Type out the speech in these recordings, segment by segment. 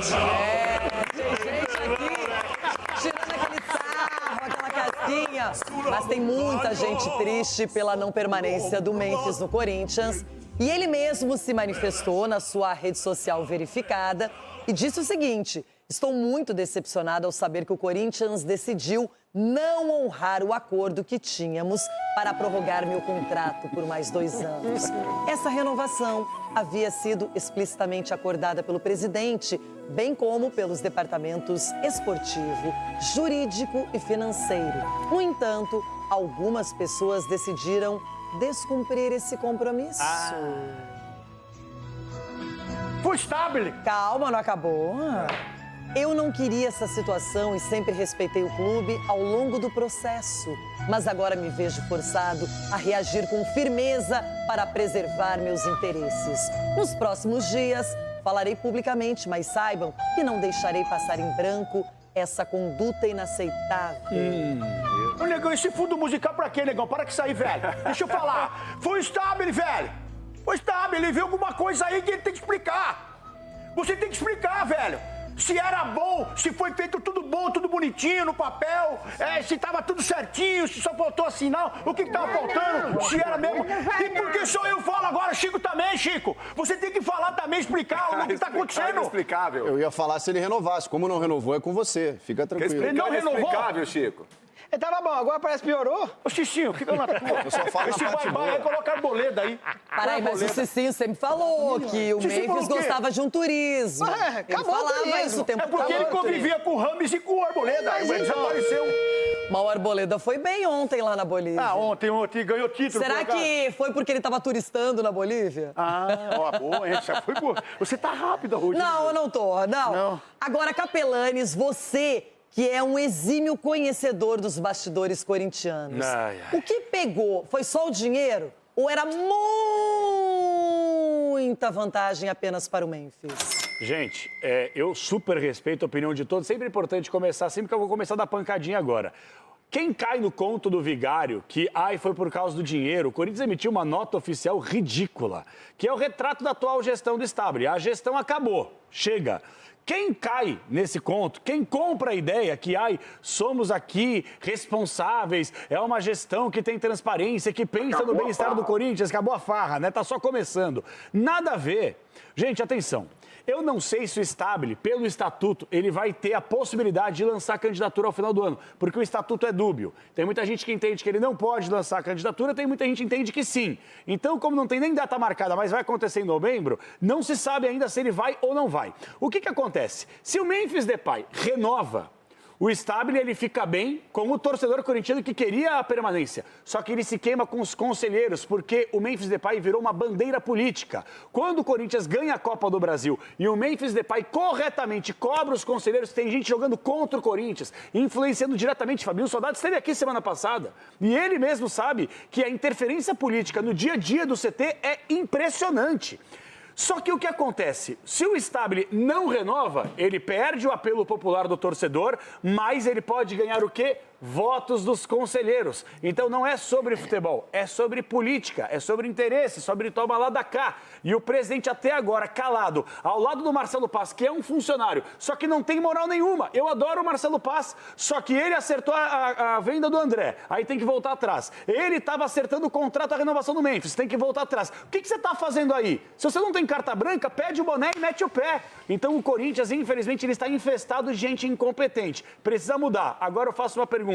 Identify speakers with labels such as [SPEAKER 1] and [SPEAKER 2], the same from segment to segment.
[SPEAKER 1] Tem gente aqui tirando aquele sarro, aquela casquinha. Mas tem muita gente triste pela não permanência do Memphis no Corinthians. E ele mesmo se manifestou na sua rede social verificada e disse o seguinte: estou muito decepcionado ao saber que o Corinthians decidiu não honrar o acordo que tínhamos para prorrogar meu contrato por mais 2 anos. Essa renovação havia sido explicitamente acordada pelo presidente, bem como pelos departamentos esportivo, jurídico e financeiro. No entanto, algumas pessoas decidiram descumprir esse compromisso.
[SPEAKER 2] Foi estável.
[SPEAKER 1] Calma, não acabou. Eu não queria essa situação e sempre respeitei o clube ao longo do processo. Mas agora me vejo forçado a reagir com firmeza para preservar meus interesses. Nos próximos dias, falarei publicamente, mas saibam que não deixarei passar em branco essa conduta inaceitável.
[SPEAKER 2] Ô, negão, esse fundo musical pra quê, negão? Para com isso aí, velho. Deixa eu falar. Foi estável, velho. Foi estável. Ele viu alguma coisa aí que ele tem que explicar. Você tem que explicar, velho. Se era bom, se foi feito tudo bom, tudo bonitinho no papel, se tava tudo certinho, se só faltou assinar, o que tava faltando, se era mesmo. E por que só eu falo agora, Chico também, Chico? Você tem que falar também, explicar o que tá acontecendo.
[SPEAKER 3] Inexplicável.
[SPEAKER 4] Eu ia falar se ele renovasse. Como não renovou, é com você. Fica tranquilo.
[SPEAKER 2] Ele não renovou?
[SPEAKER 3] Inexplicável, Chico.
[SPEAKER 5] Tava bom, agora parece que piorou.
[SPEAKER 2] Ô, Xixinho, fica na tua.
[SPEAKER 4] Eu só falo
[SPEAKER 2] Esse
[SPEAKER 4] a parte
[SPEAKER 2] vai
[SPEAKER 4] boa.
[SPEAKER 2] colocar arboleda aí.
[SPEAKER 1] Peraí, mas o Cicinho sempre falou que o
[SPEAKER 2] Cicinho falou
[SPEAKER 1] Memphis
[SPEAKER 2] o quê?
[SPEAKER 1] gostava de um turismo.
[SPEAKER 5] É,
[SPEAKER 1] Ele
[SPEAKER 5] acabou o
[SPEAKER 1] falava
[SPEAKER 5] turismo.
[SPEAKER 1] isso o tempo
[SPEAKER 2] É porque ele
[SPEAKER 1] todo.
[SPEAKER 2] convivia com o Rames e com o Arboleda. Ele desapareceu.
[SPEAKER 1] Mas o Arboleda foi bem ontem lá na Bolívia.
[SPEAKER 2] Ah, ontem ganhou título.
[SPEAKER 1] Será que foi porque ele estava turistando na Bolívia?
[SPEAKER 2] Boa, hein? Já foi boa. Você tá rápida hoje.
[SPEAKER 1] Não, eu não tô, não. Agora, Capelanes, você que é um exímio conhecedor dos bastidores corintianos.
[SPEAKER 3] Ai, ai.
[SPEAKER 1] O que pegou? Foi só o dinheiro? Ou era muita vantagem apenas para o Memphis?
[SPEAKER 3] Gente, eu super respeito a opinião de todos. Sempre é importante começar, sempre que eu vou começar a dar pancadinha agora. Quem cai no conto do Vigário que, foi por causa do dinheiro, o Corinthians emitiu uma nota oficial ridícula, que é o retrato da atual gestão do Stabile. A gestão acabou, chega. Quem cai nesse conto, quem compra a ideia que, somos aqui responsáveis, é uma gestão que tem transparência, que pensa no bem-estar do Corinthians, acabou a farra, né? Tá só começando. Nada a ver. Gente, atenção. Eu não sei se o Stabile, pelo estatuto, ele vai ter a possibilidade de lançar candidatura ao final do ano, porque o estatuto é dúbio. Tem muita gente que entende que ele não pode lançar candidatura, tem muita gente que entende que sim. Então, como não tem nem data marcada, mas vai acontecer em novembro, não se sabe ainda se ele vai ou não vai. O que acontece? Se o Memphis Depay renova, o Stabile, ele fica bem com o torcedor corintiano que queria a permanência. Só que ele se queima com os conselheiros, porque o Memphis Depay virou uma bandeira política. Quando o Corinthians ganha a Copa do Brasil e o Memphis Depay corretamente cobra os conselheiros, tem gente jogando contra o Corinthians, influenciando diretamente. Fabinho Soldado esteve aqui semana passada. E ele mesmo sabe que a interferência política no dia a dia do CT é impressionante. Só que o que acontece? Se o Stabile não renova, ele perde o apelo popular do torcedor, mas ele pode ganhar o quê? Votos dos conselheiros. Então não é sobre futebol, é sobre política, é sobre interesse, sobre toma lá da cá. E o presidente até agora calado, ao lado do Marcelo Paz, que é um funcionário, só que não tem moral nenhuma. Eu adoro o Marcelo Paz, só que ele acertou a venda do André, aí tem que voltar atrás. Ele estava acertando o contrato, a renovação do Memphis, tem que voltar atrás. O que você está fazendo aí? Se você não tem carta branca, pede o boné e mete o pé. Então o Corinthians, infelizmente, ele está infestado de gente incompetente. Precisa mudar. Agora eu faço uma pergunta.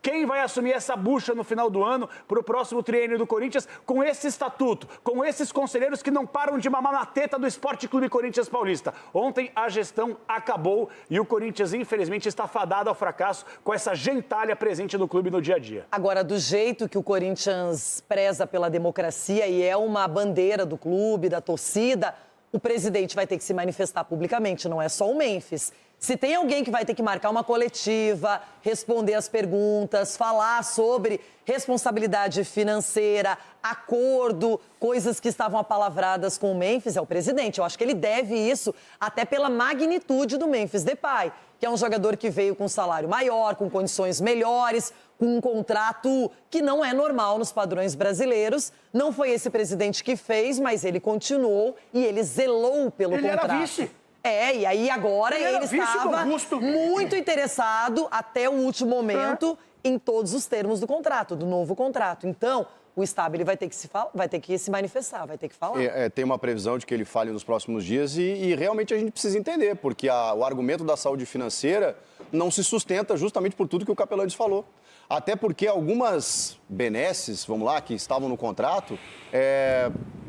[SPEAKER 3] Quem vai assumir essa bucha no final do ano para o próximo triênio do Corinthians com esse estatuto, com esses conselheiros que não param de mamar na teta do Esporte Clube Corinthians Paulista? Ontem a gestão acabou e o Corinthians, infelizmente, está fadado ao fracasso com essa gentalha presente no clube no dia a dia.
[SPEAKER 1] Agora, do jeito que o Corinthians preza pela democracia e é uma bandeira do clube, da torcida, o presidente vai ter que se manifestar publicamente, não é só o Memphis. Se tem alguém que vai ter que marcar uma coletiva, responder as perguntas, falar sobre responsabilidade financeira, acordo, coisas que estavam apalavradas com o Memphis, é o presidente. Eu acho que ele deve isso até pela magnitude do Memphis Depay, que é um jogador que veio com um salário maior, com condições melhores, com um contrato que não é normal nos padrões brasileiros. Não foi esse presidente que fez, mas ele continuou e ele zelou pelo contrato.
[SPEAKER 2] Ele era vice.
[SPEAKER 1] E aí agora
[SPEAKER 2] Ele era
[SPEAKER 1] ele
[SPEAKER 2] vice do
[SPEAKER 1] estava
[SPEAKER 2] Augusto.
[SPEAKER 1] muito interessado até o último momento em todos os termos do contrato, do novo contrato. Então, o Stabile vai ter que se manifestar, vai ter que falar.
[SPEAKER 4] Tem uma previsão de que ele fale nos próximos dias e realmente a gente precisa entender, porque o argumento da saúde financeira não se sustenta justamente por tudo que o Capelões falou. Até porque algumas benesses, vamos lá, que estavam no contrato,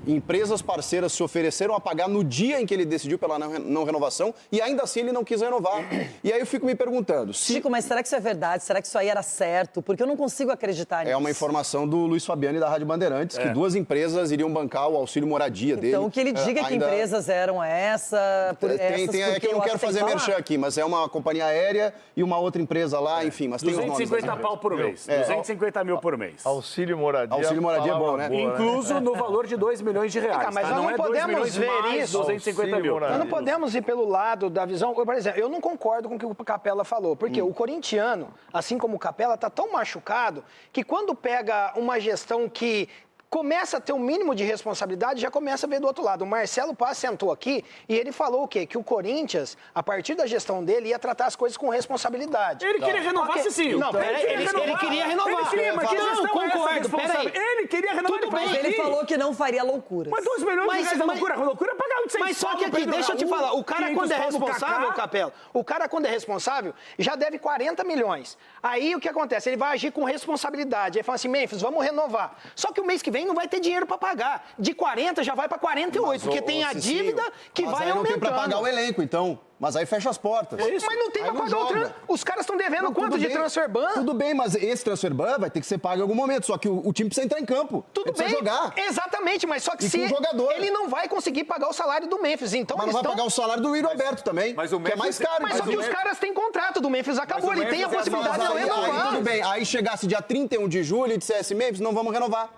[SPEAKER 4] empresas parceiras se ofereceram a pagar no dia em que ele decidiu pela não renovação e ainda assim ele não quis renovar. E aí eu fico me perguntando...
[SPEAKER 1] Chico, mas será que isso é verdade? Será que isso aí era certo? Porque eu não consigo acreditar nisso.
[SPEAKER 4] É uma informação do Luiz Fabiani da Rádio Bandeirantes, que 2 empresas iriam bancar o auxílio moradia dele.
[SPEAKER 1] Então, que ele diga que empresas eram essa...
[SPEAKER 4] É que eu não quero fazer merchan aqui, mas é uma companhia aérea e uma outra empresa lá, enfim, mas tem os nomes.
[SPEAKER 3] 250 pau por mês, 250 mil por mês.
[SPEAKER 6] Auxílio moradia.
[SPEAKER 4] Auxílio moradia é bom, né?
[SPEAKER 3] Incluso no valor de 2 milhões de reais.
[SPEAKER 5] Mas
[SPEAKER 3] tá?
[SPEAKER 5] nós não
[SPEAKER 3] é 2
[SPEAKER 5] podemos
[SPEAKER 3] milhões
[SPEAKER 5] ver
[SPEAKER 3] mais
[SPEAKER 5] isso.
[SPEAKER 3] 250 mil.
[SPEAKER 6] Auxílio
[SPEAKER 5] Nós não podemos ir pelo lado da visão... Por exemplo, eu não concordo com o que o Capela falou, porque o corintiano, assim como o Capela, está tão machucado que quando pega uma gestão que começa a ter um mínimo de responsabilidade, já começa a ver do outro lado. O Marcelo Paz sentou aqui e ele falou o quê? Que o Corinthians, a partir da gestão dele, ia tratar as coisas com responsabilidade.
[SPEAKER 3] Ele queria renovar, Cicinho.
[SPEAKER 5] Não, peraí, ele queria renovar.
[SPEAKER 3] Ele queria, mas que
[SPEAKER 5] não,
[SPEAKER 3] gestão é essa
[SPEAKER 5] concordo, peraí.
[SPEAKER 3] responsável? Ele queria renovar.
[SPEAKER 5] Tudo bem.
[SPEAKER 1] Ele falou que não faria loucuras.
[SPEAKER 3] Mas 2 milhões de reais é loucura. Loucura é pagar o de 100
[SPEAKER 5] Mas só que aqui, deixa eu te falar, o cara quando é responsável, Capela, o cara quando é responsável, já deve 40 milhões. Aí o que acontece? Ele vai agir com responsabilidade. Ele fala assim, Memphis, vamos renovar. Só que o mês que vem não vai ter dinheiro para pagar. De 40 já vai para 48, porque tem a dívida que vai aumentando.
[SPEAKER 4] Mas aí não tem para pagar o elenco, então. Mas aí fecha as portas.
[SPEAKER 5] Mas não tem para pagar o transfer. Os caras estão devendo quanto de transfer ban?
[SPEAKER 4] Tudo bem, mas esse transfer ban vai ter que ser pago em algum momento. Só que o time precisa entrar em campo.
[SPEAKER 5] Tudo
[SPEAKER 4] ele
[SPEAKER 5] bem.
[SPEAKER 4] Precisa jogar.
[SPEAKER 5] Exatamente, mas só que se ele não vai conseguir pagar o salário do Memphis. Então
[SPEAKER 4] mas não vai pagar o salário do Luiz Roberto também,
[SPEAKER 6] mas o
[SPEAKER 4] que é mais caro.
[SPEAKER 5] Mas só que os caras têm contrato do Memphis, acabou. Ele tem a possibilidade de não renovar.
[SPEAKER 4] Tudo bem, aí chegasse dia 31 de julho e dissesse, Memphis, não vamos renovar.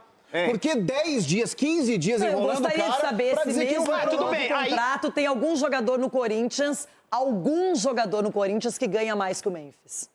[SPEAKER 4] Porque 10 dias, 15 dias enrolando o cara...
[SPEAKER 1] Eu gostaria de saber se mesmo no contrato tem algum jogador no Corinthians que ganha mais que o Memphis.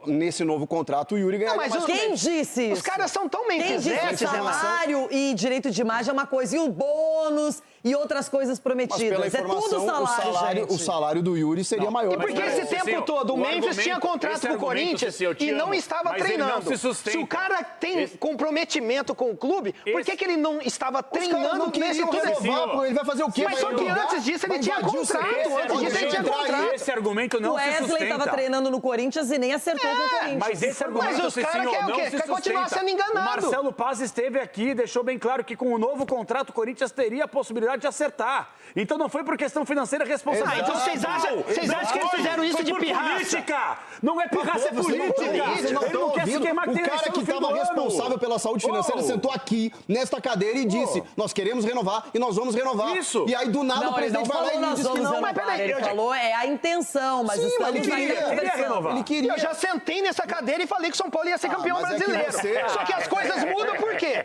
[SPEAKER 4] Nesse novo contrato, o Yuri ganha mais.
[SPEAKER 1] Mas quem disse isso?
[SPEAKER 5] Os caras são tão
[SPEAKER 1] Quem disse que salário e direito de imagem é uma coisa, e o bônus e outras coisas prometidas?
[SPEAKER 4] Mas pela informação,
[SPEAKER 1] é tudo salário, gente.
[SPEAKER 4] O salário do Yuri seria maior.
[SPEAKER 5] E porque esse tempo todo o Memphis tinha contrato com o Corinthians e não estava treinando. Se o cara tem comprometimento com o clube, por que ele não estava treinando nesse
[SPEAKER 4] renovar? Ele vai fazer o quê?
[SPEAKER 5] Mas só que antes disso ele tinha contrato. Antes disso ele tinha contrato.
[SPEAKER 3] Esse argumento não se sustenta.
[SPEAKER 1] O Wesley estava treinando no Corinthians e nem acertou com o Corinthians.
[SPEAKER 3] Mas esse argumento, Cicinho, não se sustenta.
[SPEAKER 5] Quer continuar sendo enganado.
[SPEAKER 3] O Marcelo Paz esteve aqui e deixou bem claro que com o novo contrato o Corinthians teria a possibilidade de acertar. Então não foi por questão financeira responsável.
[SPEAKER 5] Então vocês acham que eles fizeram isso de pirraça?
[SPEAKER 3] Política! Não é pirraça, é política!
[SPEAKER 4] Ele não quer se queimar. O cara que estava responsável pela saúde financeira sentou aqui, nesta cadeira, e disse, nós queremos renovar e nós vamos renovar.
[SPEAKER 3] Isso.
[SPEAKER 4] E aí, do nada, o presidente vai lá e diz que não.
[SPEAKER 1] Mas peraí, ele falou, é a intenção, mas estamos
[SPEAKER 4] ele queria renovar. Ele queria.
[SPEAKER 5] Eu já sentei nessa cadeira e falei que São Paulo ia ser campeão brasileiro. Só que as coisas mudam por quê?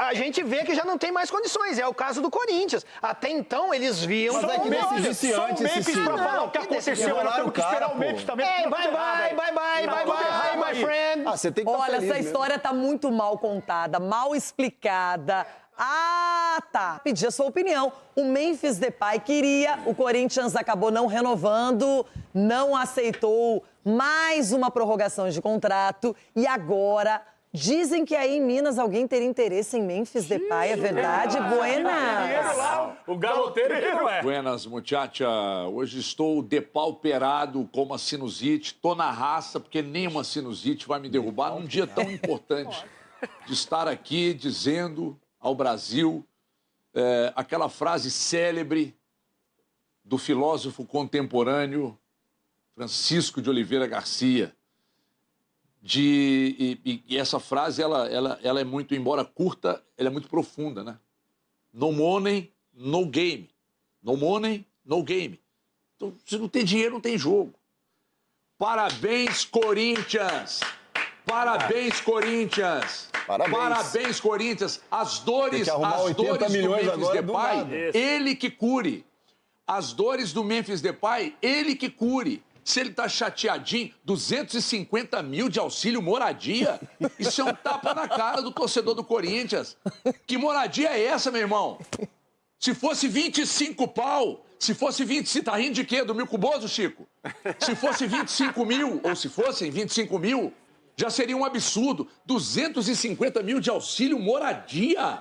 [SPEAKER 5] A gente vê que já não tem mais condições. É o caso do Corinthians. Até então, eles viam...
[SPEAKER 4] Mas é que Memphis disse antes,
[SPEAKER 2] Memphis pra falar o que aconteceu. Nós temos que esperar o Memphis também.
[SPEAKER 5] Bye, my friend.
[SPEAKER 4] Você tem que
[SPEAKER 1] Olha, essa história tá muito mal contada, mal explicada. Tá. Pedi a sua opinião. O Memphis Depay queria, o Corinthians acabou não renovando, não aceitou mais uma prorrogação de contrato e agora dizem que aí em Minas alguém teria interesse em Memphis Depay. É verdade? Buenas.
[SPEAKER 3] O galoteiro que não é.
[SPEAKER 7] Buenas, muchacha. Hoje estou depauperado com uma sinusite. Tô na raça porque nenhuma sinusite vai me derrubar num dia tão importante de estar aqui dizendo ao Brasil aquela frase célebre do filósofo contemporâneo Francisco de Oliveira Garcia. E essa frase, ela é muito, embora curta, ela é muito profunda, né? No money, no game. No money, no game. Então, se não tem dinheiro, não tem jogo. Parabéns, Corinthians! Parabéns, Corinthians! Parabéns, Corinthians! As dores do Memphis Depay, ele que cure. As dores do Memphis Depay, ele que cure. Se ele tá chateadinho, 250 mil de auxílio moradia, isso é um tapa na cara do torcedor do Corinthians. Que moradia é essa, meu irmão? Se fosse 25 pau, se fosse 20, você tá rindo de quê? Do Milco Bozo, Chico? Se fosse 25 mil, ou se fossem 25 mil, já seria um absurdo. 250 mil de auxílio moradia.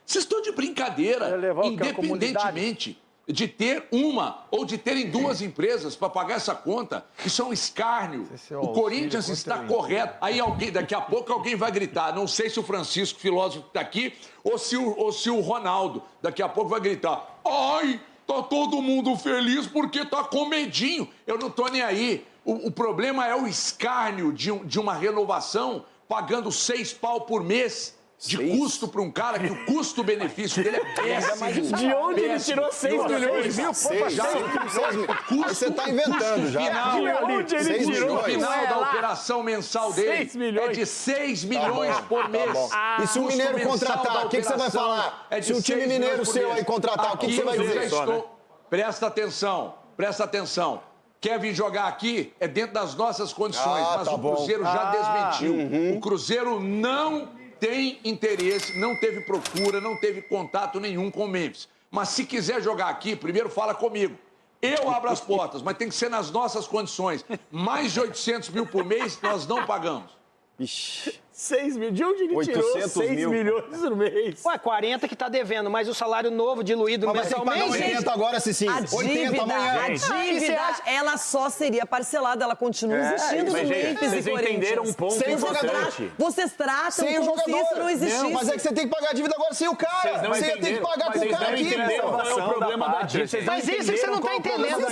[SPEAKER 7] Vocês estão de brincadeira. Independentemente de ter uma ou de terem duas empresas para pagar essa conta, isso é um escárnio. O Corinthians está correto. Aí daqui a pouco alguém vai gritar. Não sei se o Francisco, filósofo, está aqui, ou se o Ronaldo daqui a pouco vai gritar. Ai, tá todo mundo feliz porque tá com medinho. Eu não tô nem aí. O problema é o escárnio de uma renovação pagando 6 pau por mês. De custo para um cara que o custo-benefício dele é péssimo.
[SPEAKER 3] De onde ele tirou 6 milhões?
[SPEAKER 4] Você está inventando já.
[SPEAKER 3] De onde ele tirou?
[SPEAKER 7] O final da operação mensal dele é de 6 milhões por mês.
[SPEAKER 4] E se o Mineiro contratar, o que você vai falar? Se o time mineiro seu aí contratar, o que você vai dizer?
[SPEAKER 7] Presta atenção. Quer vir jogar aqui? É dentro das nossas condições. Mas o Cruzeiro já desmentiu. O Cruzeiro não tem interesse, não teve procura, não teve contato nenhum com o Memphis. Mas se quiser jogar aqui, primeiro fala comigo. Eu abro as portas, mas tem que ser nas nossas condições. Mais de 800 mil por mês, nós não pagamos.
[SPEAKER 4] Ixi.
[SPEAKER 3] 6 mil. De onde ele tirou 6 milhões no mês?
[SPEAKER 5] Ué, 40 que tá devendo, mas o salário novo diluído mensalmente...
[SPEAKER 4] 80 agora, Cicinho. 80 amanhã.
[SPEAKER 1] A dívida, ela só seria parcelada, ela continua existindo no Memphis e
[SPEAKER 3] Vocês entenderam um ponto importante.
[SPEAKER 1] Vocês tratam
[SPEAKER 4] Sem o
[SPEAKER 1] como se
[SPEAKER 4] jogador.
[SPEAKER 1] isso não existisse.
[SPEAKER 4] Não, mas é que você tem que pagar a dívida agora sem o cara. Você ia ter que pagar com o cara aqui, pô.
[SPEAKER 3] É o problema da dívida.
[SPEAKER 5] Mas isso que você não tá entendendo.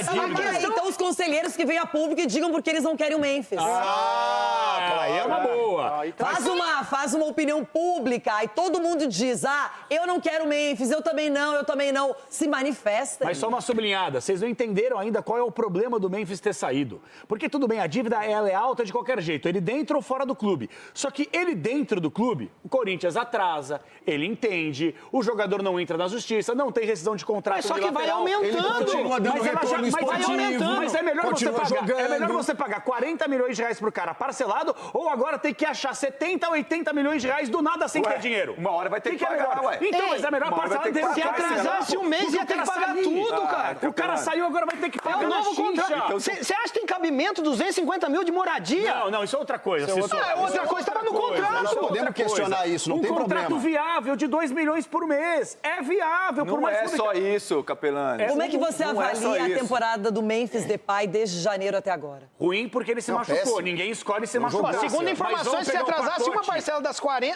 [SPEAKER 1] Então os conselheiros que venham a público e digam porque eles não querem o Memphis.
[SPEAKER 3] Aí é uma boa.
[SPEAKER 1] Faz uma opinião pública e todo mundo diz, eu não quero Memphis, eu também não. Se manifesta.
[SPEAKER 3] Mas só uma sublinhada, vocês não entenderam ainda qual é o problema do Memphis ter saído. Porque tudo bem, a dívida ela é alta de qualquer jeito, ele dentro ou fora do clube. Só que ele dentro do clube, o Corinthians atrasa, ele entende, o jogador não entra na justiça, não tem rescisão de contrato.
[SPEAKER 5] Mas só que vai aumentando.
[SPEAKER 3] Mas é melhor você pagar 40 milhões de reais pro cara parcelado ou agora ter que achar 70, 80 milhões de reais do nada sem ter dinheiro.
[SPEAKER 6] Uma hora vai ter que pagar, ué.
[SPEAKER 3] Então, mas é melhor parcelar dele.
[SPEAKER 5] Se atrasasse um mês, ia ter que pagar tudo, cara.
[SPEAKER 3] O cara saiu, agora vai ter que pagar
[SPEAKER 5] um novo contrato. Você acha que tem cabimento 250 mil de moradia?
[SPEAKER 3] Não, isso é outra coisa.
[SPEAKER 5] Outra coisa, estava no contrato.
[SPEAKER 4] Nós podemos questionar isso, não tem problema.
[SPEAKER 3] Um contrato viável de 2 milhões por mês. É viável.
[SPEAKER 6] Não é só isso, Capelani.
[SPEAKER 1] Como é que você avalia a temporada do Memphis Depay desde janeiro até agora?
[SPEAKER 3] Ruim porque ele se machucou. Ninguém escolhe se machucar.
[SPEAKER 5] Segundo informações, se atrasasse uma parcela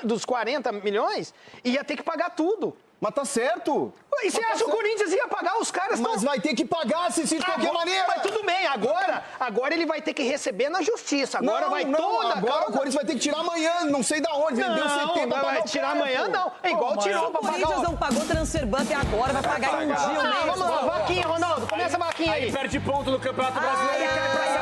[SPEAKER 5] dos 40 milhões, ia ter que pagar tudo.
[SPEAKER 4] Mas tá certo.
[SPEAKER 5] E você acha que o Corinthians ia pagar os caras?
[SPEAKER 4] Mas vai ter que pagar, Cici, de qualquer maneira.
[SPEAKER 5] Mas tudo bem, agora ele vai ter que receber na justiça. Agora
[SPEAKER 4] agora o Corinthians vai ter que tirar amanhã, não sei da onde. Vendeu 70 pra
[SPEAKER 5] vai tirar amanhã, não. É igual tirou pra pagar.
[SPEAKER 1] O Corinthians não pagou Transferban até agora, vai pagar em um dia, um mês.
[SPEAKER 5] Vamos lá, vaquinha, Ronaldo. Começa a vaquinha aí.
[SPEAKER 3] Perde ponto no Campeonato Brasileiro e cai pra